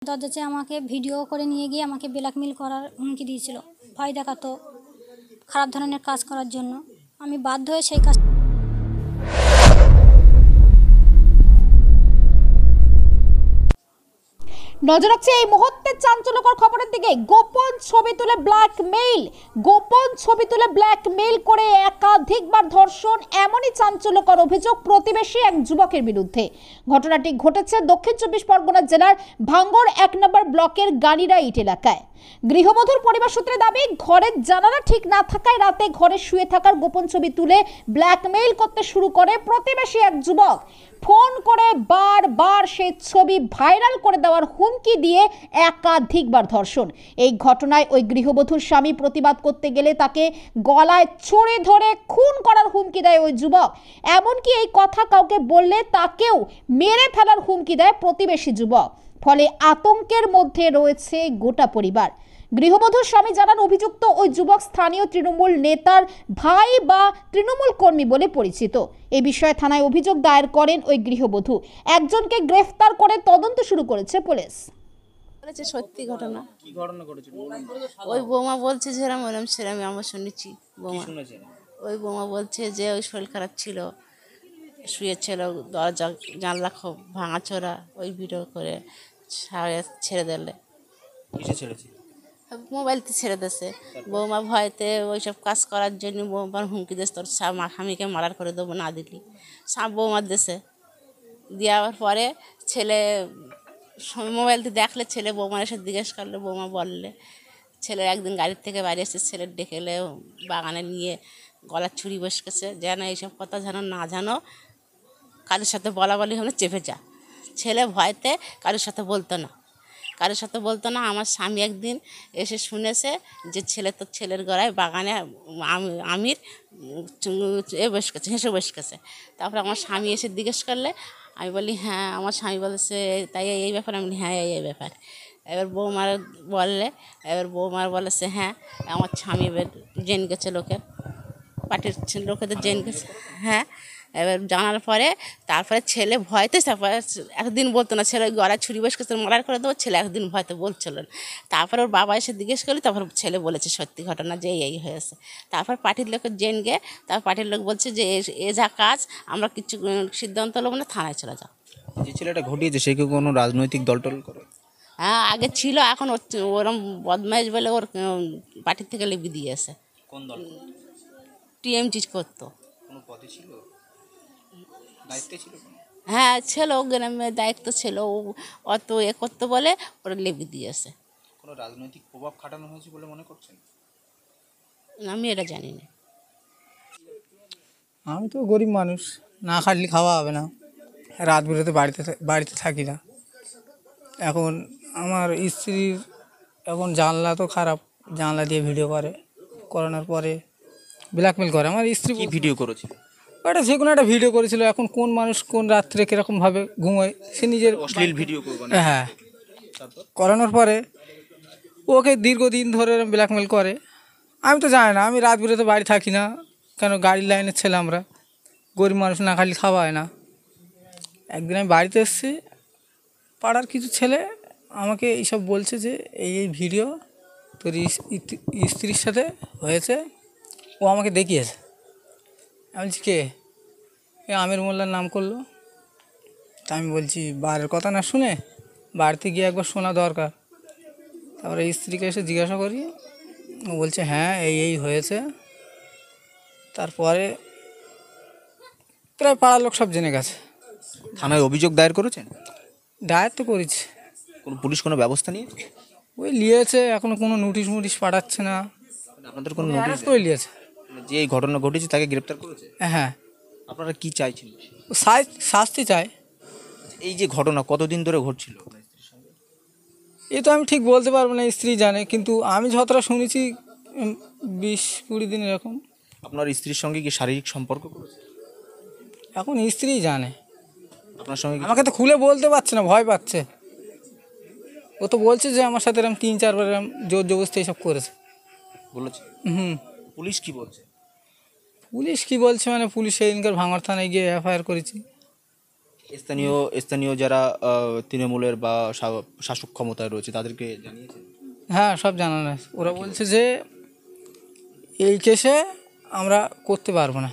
দরজাতে আমাকে ভিডিও করে নিয়ে গিয়ে আমাকে ব্ল্যাকমেল করার হুমকি দিয়েছিল, ভয় দেখাতো, খারাপ ধরনের কাজ করার জন্য। আমি বাধ্য হয়ে সেই কাজ। নজর রাখছে এই মুহূর্তের চাঞ্চল্যকর খবরের দিকে। গোপন ছবি তুলে ব্ল্যাকমেইল করে একাধিকবার ধর্ষণ, এমনই চাঞ্চল্যকর অভিযোগ প্রতিবেশী এক যুবকের বিরুদ্ধে। ঘটনাটি ঘটেছে দক্ষিণ 24 পরগনা জেলার ভাঙ্গর 1 নম্বর ব্লকের গানিরাইট এলাকায়। গৃহবধূর পরিবার সূত্রে দাবি, ঘরের জানালা ঠিক না থাকায় রাতে ঘরে শুয়ে থাকার গোপন ছবি তুলে ব্ল্যাকমেইল করতে শুরু করে প্রতিবেশী এক যুবক। ফোন করে বারবার সেই ছবি ভাইরাল করে দেওয়ার হুমকি দিয়ে একাধিকবার ধর্ষণ। এই ঘটনায় ওই গৃহবধূর স্বামী প্রতিবাদ করতে গেলে তাকে গলায় ছুরি ধরে খুন করার হুমকি দেয় ওই যুবক। এমনকি এই কথা কাউকে বললে তাকেও মেরে ফেলার হুমকি দেয় প্রতিবেশী যুবক। ফলে আতঙ্কের মধ্যে রয়েছে গোটা পরিবার। গৃহবধূর স্বামী জানান, অভিযুক্ত ওই যুবক স্থানীয় তৃণমূল নেতার ভাই বা তৃণমূল কর্মী বলে পরিচিত। এ বিষয়ে থানায় অভিযোগ দায়ের করেন ওই গৃহবধূ। একজনকে গ্রেফতার করে তদন্ত শুরু করেছে পুলিশ। বলেছে সত্যি ঘটনা। কি ঘটনা ঘটেছিল বলুন? ওই বৌমা বলছে যেরকম ওরম সেরকম আমরা শুনেছি। শুনেছেন? ওই বৌমা বলছে যে ওই শরীর খারাপ ছিল, শুয়েছিল, দরজা জানলা খুব ভাঙাচোরা, ওই ভিডিও করে ছেড়ে দিলে। কিসে ছেড়েছিল? মোবাইলতে ছেড়ে দিয়েছে। বৌমা ভয়তে ওইসব কাজ করার জন্য বৌমার হুমকি দিয়েছে, তোর স্বামীকে মার্ডার করে দেবো না দিলি। বৌমার দেশে দেওয়ার পরে ছেলে মোবাইলতে দেখলে, ছেলে বৌমার এসে জিজ্ঞেস করলে, বৌমা বললে, ছেলে একদিন গাড়ির থেকে বাইরে এসে ছেলে ডেকে এলে বাগানে নিয়ে গলার ছুরি বসকেছে, যেন এইসব কথা যেন না জানো, কারোর সাথে বলা বলি হলে চেপে যা। ছেলে ভয়তে কারোর সাথে বলতো না। আমার স্বামী একদিন এসে শুনেছে যে ছেলের গলায় বাগানে আমির বসকেছে, হেসে বসকেছে। তারপরে আমার স্বামী এসে জিজ্ঞেস করলে, আমি বলি হ্যাঁ। আমার স্বামী বলেছে তাই এই ব্যাপার? আমি বলি হ্যাঁ এই ব্যাপার। এবার বৌমার বলেছে হ্যাঁ আমার স্বামী এবার জেনে গেছে, পার্টির লোকেদের জেনে গেছে। হ্যাঁ, এবার জানার পরে তারপরে ছেলে ভয়তে একদিন বলতো না, ছেলে গলায় ছুরি বসকেছে মার্ডার করে দেবো, ছেলে একদিন ভয়তে বলছিল না। তারপর ওর বাবা এসে জিজ্ঞেস করলে, তারপর ছেলে বলেছে সত্যি ঘটনা যে এই হয়েছে। তারপর পার্টির লোকের জেনে গে, তারপর পার্টির লোক বলছে যে এ যা কাজ, আমরা কিছু সিদ্ধান্ত নেবো না, থানায় চলে যাও। যে ছেলেটা ঘটিয়েছে সে কি কোনো রাজনৈতিক দল করে? হ্যাঁ আগে ছিল, এখন ওরম বদমাইশ বলে ওর পার্টির থেকে লিপি দিয়েছে। কোন দল? টিএমজি করতো। কোনো পদে ছিল, দায়িত্বে ছিল? হ্যাঁ ছিল, গ্রামের দায়িত্ব ছিল, অত করতো বলে ওরা লিপি দিয়েছে। কোনো রাজনৈতিক প্রভাব খাটানো হয়েছে বলে মনে করছেন? আমি এটা জানি না। আমি তো গরিব মানুষ, না খাটলে খাওয়া হবে না। রাত বেরোতে বাড়িতে থাকি না। এখন আমার স্ত্রীর এখন জানলা তো খারাপ, জানলা দিয়ে ভিডিও করানোর পরে ব্ল্যাকমেল করে। আমার স্ত্রী কি ভিডিও করেছিল? ওটা যে কোনো একটা ভিডিও করেছিল। এখন কোন মানুষ কোন রাত্রে কীরকমভাবে ঘুমোয় সে নিজের অশ্লীল ভিডিও করবেন? হ্যাঁ, করানোর পরে ওকে দীর্ঘদিন ধরে ব্ল্যাকমেল করে। আমি তো জানি না, আমি রাত বেরোতে বাড়ি থাকি না, কেন গাড়ির লাইনের ছেলে আমরা, গরিব মানুষ, না খালি খাওয়া হয় না। একদিন আমি বাড়িতে এসেছি, পাড়ার কিছু ছেলে আমাকে এইসব বলছে যে এই ভিডিও তোর স্ত্রীর সাথে হয়েছে, ও আমাকে দেখিয়েছে। আমি বলছি কে? এ আমির মোল্লার নাম করলো। তা আমি বলছি বাড়ির কথা না শুনে বাড়িতে গিয়ে একবার শোনা দরকার। তারপরে স্ত্রীকে এসে জিজ্ঞাসা করি, ও বলছে হ্যাঁ এই হয়েছে। তারপরে প্রায় পাড়ার লোক সব জেনে গেছে। থানায় অভিযোগ দায়ের করেছেন? দায়ের তো করেছি। কোনো পুলিশ কোনো ব্যবস্থা নিয়েছে? ওই নিয়েছে, এখনও কোনো নোটিশ পাঠাচ্ছে না। আপনাদের কোনো নোটিশ করে নিয়েছে? যে এই ঘটনা ঘটেছে তাকে গ্রেপ্তার করেছে? হ্যাঁ। আপনারা কি চাইছেন? ও শাস্তি চায়। এই যে ঘটনা কতদিন ধরে ঘটছিল? এ তো আমি ঠিক বলতে পারবো না, স্ত্রী জানে। কিন্তু আমি যতটা শুনেছি 20-20 দিন এরকম। আপনার স্ত্রীর সঙ্গে কি শারীরিক সম্পর্ক করেছে? এখন স্ত্রী জানে। আপনার সঙ্গে আমাকে তো খুলে বলতে পারছে না, ভয় পাচ্ছে। ও তো বলছে যে আমার সাথে এরকম 3-4 বার এরকম জোর জবরদস্তি এইসব করেছে বলেছে? পুলিশ কি বলছে? পুলিশ কি বলছে মানে পুলিশ সেদিনকার ভাঙড় থানায় গিয়ে এফআইআর করেছি। স্থানীয় স্থানীয় যারা তৃণমূলের বা শাসক ক্ষমতায় রয়েছে তাদেরকে জানিয়েছেন? হ্যাঁ, সব জানানো আছে। ওরা বলছে যে এই কেসে আমরা করতে পারবো না,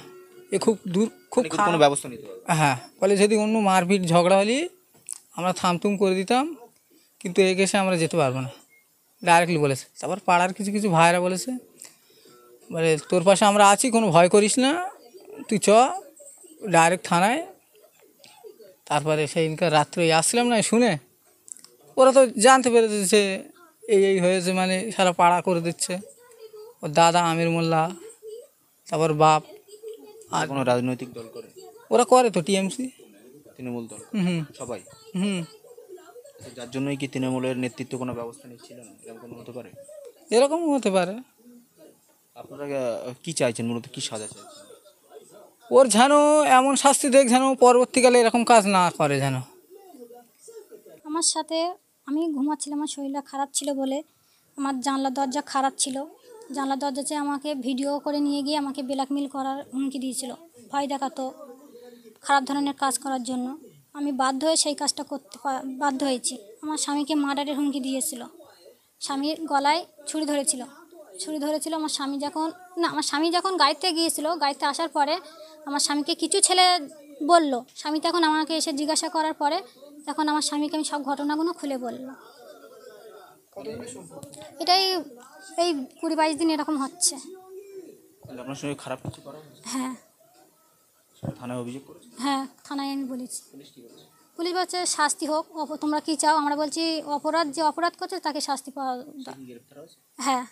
এ খুব দূর, খুব মানে কোনো ব্যবস্থা নিতে হবে? হ্যাঁ, বলে যদি অন্য মারপিট ঝগড়া হলে আমরা থামতুম করে দিতাম, কিন্তু এই কেসে আমরা যেতে পারবো না, ডাইরেক্টলি বলেছে। তারপর পাড়ার কিছু কিছু ভাইরা বলেছে, বলে তোর পাশে আমরা আছি, কোনো ভয় করিস না, তুই চ ডাইরেক্ট থানায়। তারপরে সেইদিনকার রাত্রে আসছিলাম না, শুনে ওরা তো জানতে পেরেছে যে এই হয়েছে, মানে সারা পাড়া করে দিচ্ছে। ওর দাদা আমির মোল্লা, তারপর বাপ, আর কোনো রাজনৈতিক দল করে? ওরা করে তো টিএমসি। তৃণমূল দল হুম সবাই? হুম। যার জন্যই কি তৃণমূলের নেতৃত্ব কোনো ব্যবস্থা নিচ্ছিল না, এরকম কোনো হতে পারে? এরকমও হতে পারে। আপনারা কি চাইছেন, মূলত কি সাজা চাইছেন? ওর যেন এমন শাস্তি দেখ যেন পরবর্তীকালে এরকম কাজ না করে যেন। আমার সাথে আমি ঘুমাচ্ছিলাম, আমার শরীরটা খারাপ ছিল বলে, আমার জানলা দরজা খারাপ ছিল, জানলা দরজা চেয়ে আমাকে ভিডিও করে নিয়ে গিয়ে আমাকে ব্ল্যাকমেল করার হুমকি দিয়েছিল, ভয় দেখাতো, খারাপ ধরনের কাজ করার জন্য। আমি বাধ্য হয়ে সেই কাজটা করতে বাধ্য হয়েছি। আমার স্বামীকে মার্ডারের হুমকি দিয়েছিল, স্বামীর গলায় ছুরি ধরেছিল। আমার স্বামী যখন গাড়িতে গিয়েছিল, গাড়িতে আসার পরে আমার স্বামীকে কিছু ছেলে বলল, স্বামী তখন আমাকে এসে জিজ্ঞাসা করার পরে তখন আমার স্বামীকে আমি সব ঘটনাগুলো খুলে বললাম। এটাই এই 20-22 দিন এরকম হচ্ছে। তাহলে আপনার সঙ্গে খারাপ কিছু করা হয়েছে? হ্যাঁ থানায় অভিযোগ করেছে? হ্যাঁ, থানায় আমি বলেছি। পুলিশ কি বলছে? পুলিশ বলছে শাস্তি হোক, তোমরা কী চাও? আমরা বলছি যে অপরাধ করছে তাকে শাস্তি পাওয়া। কি গ্রেপ্তার হয়েছে? হ্যাঁ।